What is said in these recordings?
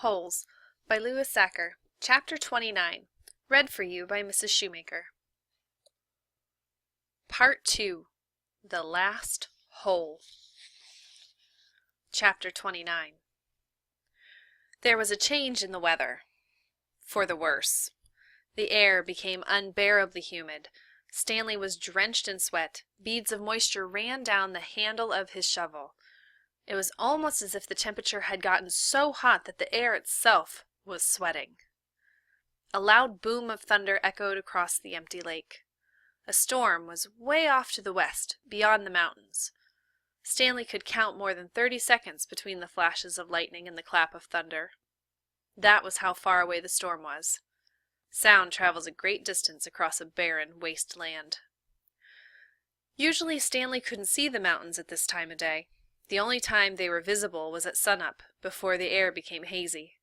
Holes by Louis Sachar, Chapter 29, read for you by Mrs. Shoemaker. Part 2, The Last Hole. Chapter 29. There was a change in the weather. For the worse. The air became unbearably humid. Stanley was drenched in sweat. Beads of moisture ran down the handle of his shovel. It was almost as if the temperature had gotten so hot that the air itself was sweating. A loud boom of thunder echoed across the empty lake. A storm was way off to the west, beyond the mountains. Stanley could count more than 30 seconds between the flashes of lightning and the clap of thunder. That was how far away the storm was. Sound travels a great distance across a barren, waste land. Usually Stanley couldn't see the mountains at this time of day. The only time they were visible was at sunup, before the air became hazy.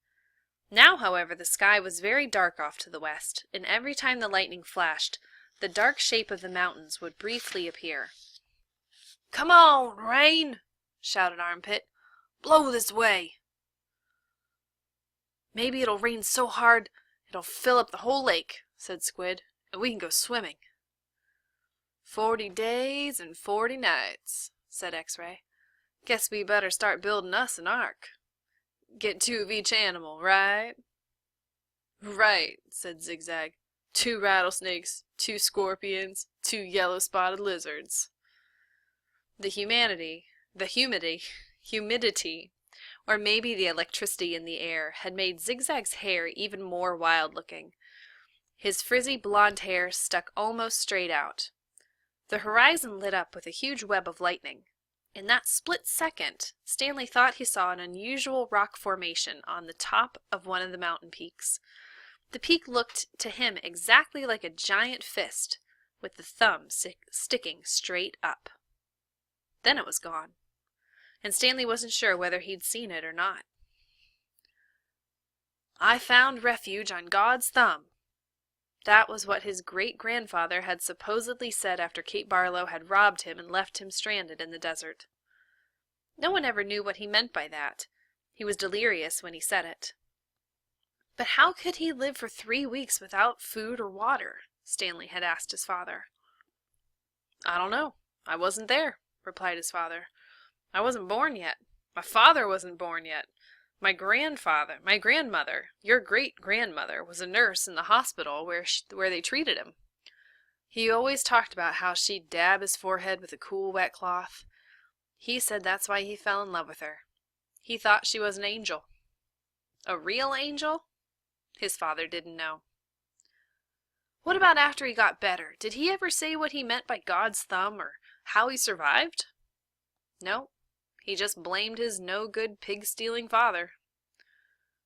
Now, however, the sky was very dark off to the west, and every time the lightning flashed, the dark shape of the mountains would briefly appear. "Come on, rain!" shouted Armpit. "Blow this way!" "Maybe it'll rain so hard it'll fill up the whole lake," said Squid, "and we can go swimming." 40 days and 40 nights, said X-Ray. "Guess we better start building us an ark. Get 2 of each animal, right?" "Right," said Zigzag. 2 rattlesnakes, 2 scorpions, 2 yellow-spotted lizards. The humidity, or maybe the electricity in the air, had made Zigzag's hair even more wild-looking. His frizzy blonde hair stuck almost straight out. The horizon lit up with a huge web of lightning. In that split second, Stanley thought he saw an unusual rock formation on the top of one of the mountain peaks. The peak looked to him exactly like a giant fist, with the thumb sticking straight up. Then it was gone, and Stanley wasn't sure whether he'd seen it or not. "I found refuge on God's thumb." That was what his great-grandfather had supposedly said after Kate Barlow had robbed him and left him stranded in the desert. No one ever knew what he meant by that. He was delirious when he said it. But how could he live for 3 weeks without food or water? Stanley had asked his father. "I don't know. I wasn't there," replied his father. "I wasn't born yet. My father wasn't born yet. My grandmother, your great-grandmother, was a nurse in the hospital where they treated him. He always talked about how she'd dab his forehead with a cool wet cloth. He said that's why he fell in love with her. He thought she was an angel." "A real angel?" His father didn't know. "What about after he got better? Did he ever say what he meant by God's thumb, or how he survived?" "No. He just blamed his no-good pig-stealing father."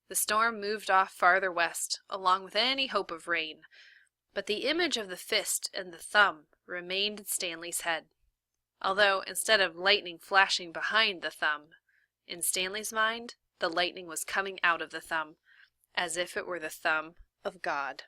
The storm moved off farther west, along with any hope of rain, but the image of the fist and the thumb remained in Stanley's head, although instead of lightning flashing behind the thumb, in Stanley's mind the lightning was coming out of the thumb, as if it were the thumb of God.